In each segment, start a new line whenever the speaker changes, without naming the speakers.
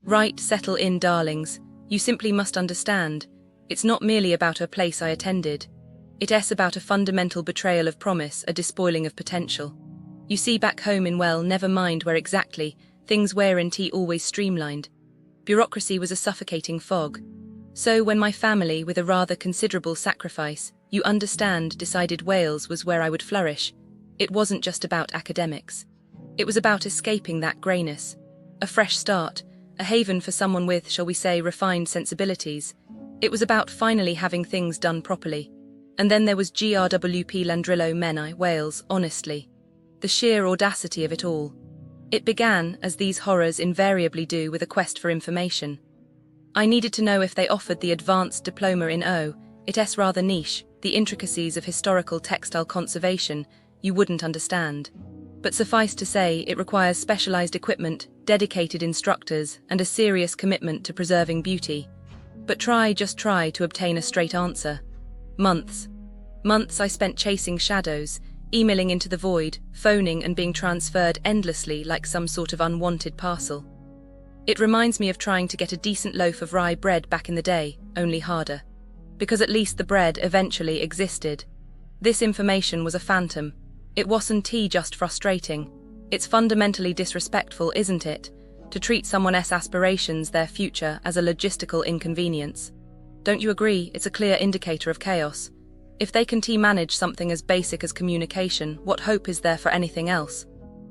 Right, settle in, darlings. You simply must understand. It's not merely about a place I attended. It's about a fundamental betrayal of promise, a despoiling of potential. You see, back home in well, never mind where exactly, things weren't always streamlined. Bureaucracy was a suffocating fog. So when my family, with a rather considerable sacrifice, you understand, decided Wales was where I would flourish, it wasn't just about academics. It was about escaping that greyness. A fresh start, a haven for someone with, shall we say, refined sensibilities. It was about finally having things done properly. And then there was Grp Llandrillo Menai, Wales, honestly. The sheer audacity of it all. It began, as these horrors invariably do, with a quest for information. I needed to know if they offered the advanced diploma in it's rather niche, the intricacies of historical textile conservation, you wouldn't understand. But suffice to say, it requires specialized equipment, dedicated instructors, and a serious commitment to preserving beauty. But just try to obtain a straight answer. Months I spent chasing shadows, emailing into the void, phoning and being transferred endlessly like some sort of unwanted parcel. It reminds me of trying to get a decent loaf of rye bread back in the day, only harder. Because at least the bread eventually existed. This information was a phantom. It wasn't just frustrating. It's fundamentally disrespectful, isn't it? To treat someone else's aspirations, their future, as a logistical inconvenience. Don't you agree? It's a clear indicator of chaos. If they can manage something as basic as communication, what hope is there for anything else?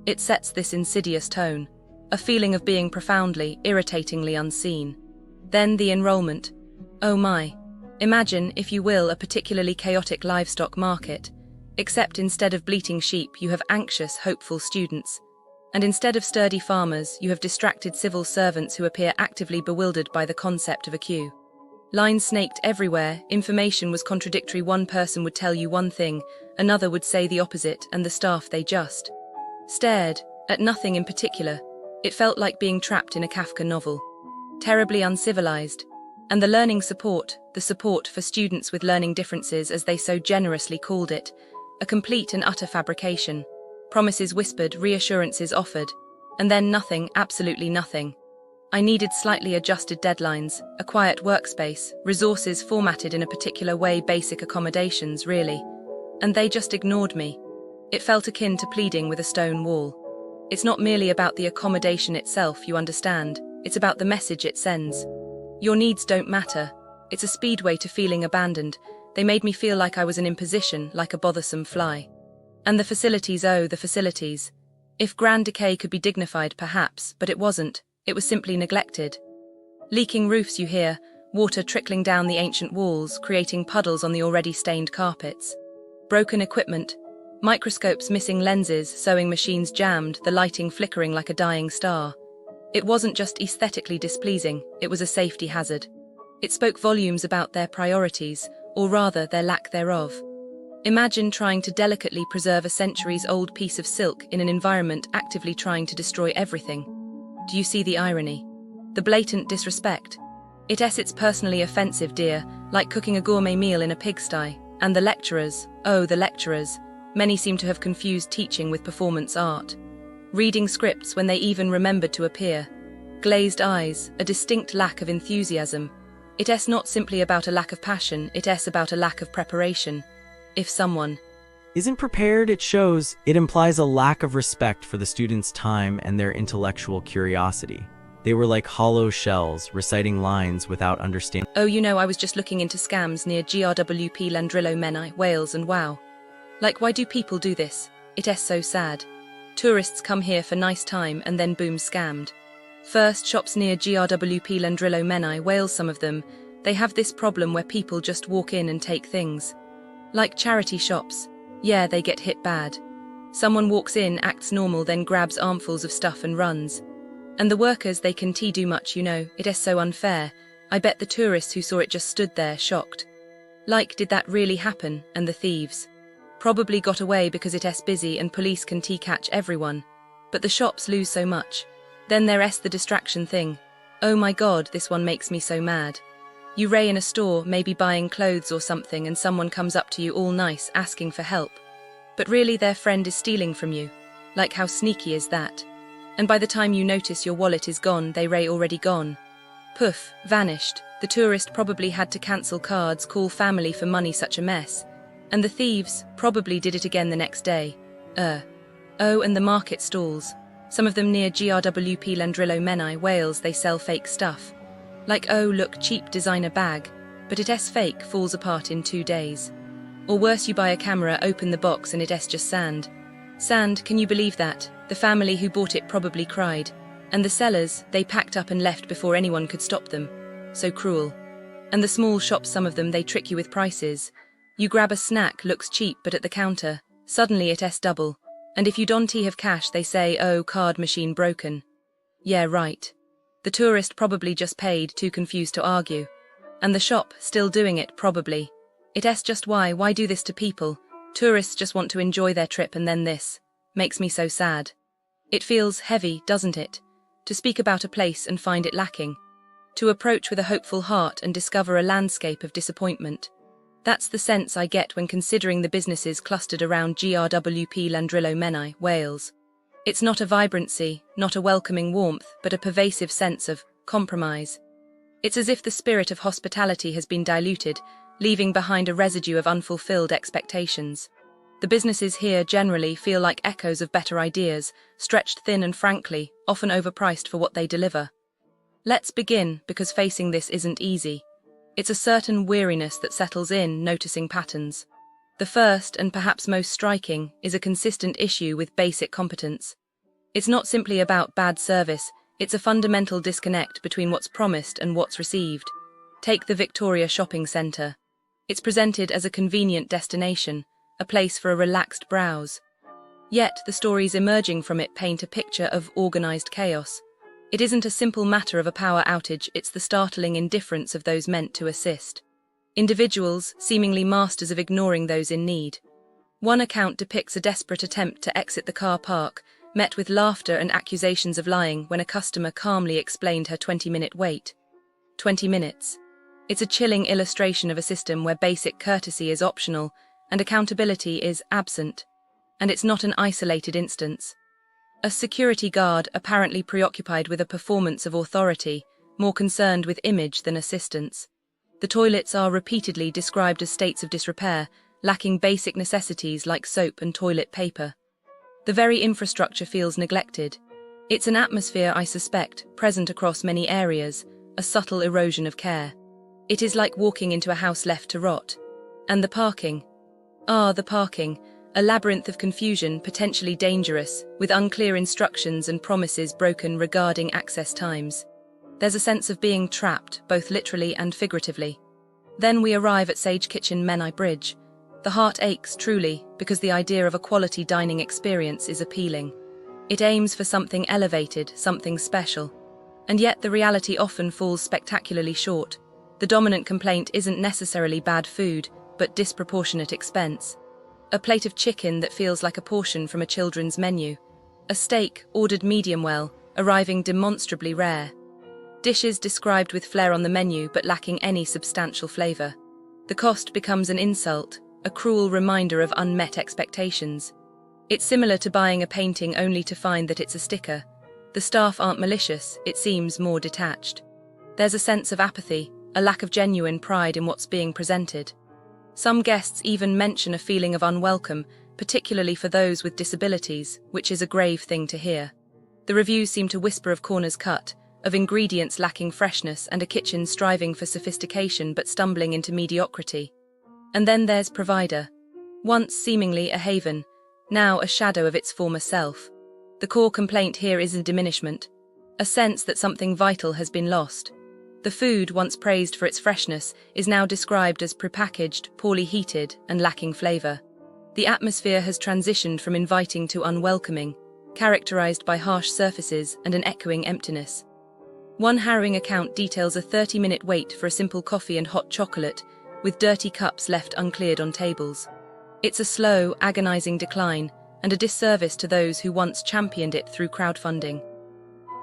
It sets this insidious tone. A feeling of being profoundly, irritatingly unseen. Then the enrollment. Oh my. Imagine, if you will, a particularly chaotic livestock market. Except instead of bleating sheep, you have anxious, hopeful students. And instead of sturdy farmers, you have distracted civil servants who appear actively bewildered by the concept of a queue. Lines snaked everywhere, information was contradictory. One person would tell you one thing, another would say the opposite, and the staff, they just stared at nothing in particular. It felt like being trapped in a Kafka novel. Terribly uncivilized. And the learning support, the support for students with learning differences, as they so generously called it, a complete and utter fabrication. Promises whispered, reassurances offered, and then nothing, absolutely nothing. I needed slightly adjusted deadlines, a quiet workspace, resources formatted in a particular way, basic accommodations, really. And they just ignored me. It felt akin to pleading with a stone wall. It's not merely about the accommodation itself, you understand, it's about the message it sends. Your needs don't matter. It's a speedway to feeling abandoned. They made me feel like I was an imposition, like a bothersome fly. And the facilities, oh, the facilities. If grand decay could be dignified, perhaps, but it wasn't. It was simply neglected. Leaking roofs, you hear, water trickling down the ancient walls, creating puddles on the already stained carpets. Broken equipment, microscopes missing lenses, sewing machines jammed, the lighting flickering like a dying star. It wasn't just aesthetically displeasing, it was a safety hazard. It spoke volumes about their priorities, or rather their lack thereof. Imagine trying to delicately preserve a centuries-old piece of silk in an environment actively trying to destroy everything. Do you see the irony? The blatant disrespect. It's personally offensive, dear, like cooking a gourmet meal in a pigsty. And the lecturers, oh, the lecturers. Many seem to have confused teaching with performance art. Reading scripts when they even remembered to appear. Glazed eyes, a distinct lack of enthusiasm. It's not simply about a lack of passion, it's about a lack of preparation. If someone
isn't prepared, it implies a lack of respect for the students' time and their intellectual curiosity. They were like hollow shells, reciting lines without understanding.
Oh, I was just looking into scams near Grp Llandrillo Menai, Wales, and wow. Like, why do people do this? It's so sad. Tourists come here for nice time and then boom, scammed. First, shops near Grp Llandrillo Menai, Wales, some of them, they have this problem where people just walk in and take things. Like charity shops. Yeah, they get hit bad. Someone walks in, acts normal, then grabs armfuls of stuff and runs. And the workers, they can do much, it's so unfair. I bet the tourists who saw it just stood there, shocked. Like, did that really happen? And the thieves probably got away because it's busy and police can catch everyone. But the shops lose so much. Then there's the distraction thing. Oh my god, this one makes me so mad. You ray in a store, maybe buying clothes or something, and someone comes up to you all nice, asking for help. But really their friend is stealing from you. Like how sneaky is that? And by the time you notice your wallet is gone, they're already gone. Poof, vanished. The tourist probably had to cancel cards, call family for money, such a mess. And the thieves probably did it again the next day. Oh, and the market stalls. Some of them near Grp Llandrillo Menai, Wales, they sell fake stuff. Like, oh look, cheap designer bag, but it's fake, falls apart in 2 days. Or worse, you buy a camera, open the box and it's just sand. Sand, can you believe that? The family who bought it probably cried. And the sellers, they packed up and left before anyone could stop them. So cruel. And the small shops, some of them, they trick you with prices. You grab a snack, looks cheap, but at the counter, suddenly it's double. And if you don't have cash, they say, oh, card machine broken. Yeah, right. The tourist probably just paid, too confused to argue. And the shop, still doing it, probably. It's just why do this to people? Tourists just want to enjoy their trip, and then this. Makes me so sad. It feels heavy, doesn't it? To speak about a place and find it lacking. To approach with a hopeful heart and discover a landscape of disappointment. That's the sense I get when considering the businesses clustered around Grp Llandrillo Menai, Wales. It's not a vibrancy, not a welcoming warmth, but a pervasive sense of compromise. It's as if the spirit of hospitality has been diluted, leaving behind a residue of unfulfilled expectations. The businesses here generally feel like echoes of better ideas, stretched thin and frankly, often overpriced for what they deliver. Let's begin, because facing this isn't easy. It's a certain weariness that settles in, noticing patterns. The first, and perhaps most striking, is a consistent issue with basic competence. It's not simply about bad service, it's a fundamental disconnect between what's promised and what's received. Take the Victoria Shopping Centre. It's presented as a convenient destination, a place for a relaxed browse. Yet, the stories emerging from it paint a picture of organised chaos. It isn't a simple matter of a power outage, it's the startling indifference of those meant to assist. Individuals, seemingly masters of ignoring those in need. One account depicts a desperate attempt to exit the car park, met with laughter and accusations of lying when a customer calmly explained her 20-minute wait. 20 minutes. It's a chilling illustration of a system where basic courtesy is optional and accountability is absent. And it's not an isolated instance. A security guard, apparently preoccupied with a performance of authority, more concerned with image than assistance. The toilets are repeatedly described as states of disrepair, lacking basic necessities like soap and toilet paper. The very infrastructure feels neglected. It's an atmosphere, I suspect, present across many areas, a subtle erosion of care. It is like walking into a house left to rot. And the parking. The parking. A labyrinth of confusion, potentially dangerous, with unclear instructions and promises broken regarding access times. There's a sense of being trapped, both literally and figuratively. Then we arrive at Kitchen Menai Bridge. The heart aches, truly, because the idea of a quality dining experience is appealing. It aims for something elevated, something special. And yet the reality often falls spectacularly short. The dominant complaint isn't necessarily bad food, but disproportionate expense. A plate of chicken that feels like a portion from a children's menu. A steak, ordered medium well, arriving demonstrably rare. Dishes described with flair on the menu but lacking any substantial flavour. The cost becomes an insult, a cruel reminder of unmet expectations. It's similar to buying a painting only to find that it's a sticker. The staff aren't malicious, it seems more detached. There's a sense of apathy, a lack of genuine pride in what's being presented. Some guests even mention a feeling of unwelcome, particularly for those with disabilities, which is a grave thing to hear. The reviews seem to whisper of corners cut, of ingredients lacking freshness and a kitchen striving for sophistication but stumbling into mediocrity. And then there's Providero. Once seemingly a haven, now a shadow of its former self. The core complaint here is a diminishment, a sense that something vital has been lost. The food, once praised for its freshness, is now described as prepackaged, poorly heated, and lacking flavour. The atmosphere has transitioned from inviting to unwelcoming, characterised by harsh surfaces and an echoing emptiness. One harrowing account details a 30-minute wait for a simple coffee and hot chocolate, with dirty cups left uncleared on tables. It's a slow, agonising decline, and a disservice to those who once championed it through crowdfunding.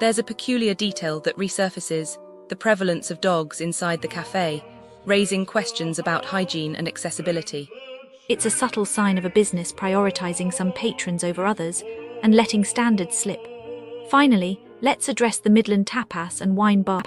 There's a peculiar detail that resurfaces: the prevalence of dogs inside the cafe, raising questions about hygiene and accessibility.
It's a subtle sign of a business prioritising some patrons over others, and letting standards slip. Finally, let's address the Midland tapas and wine bar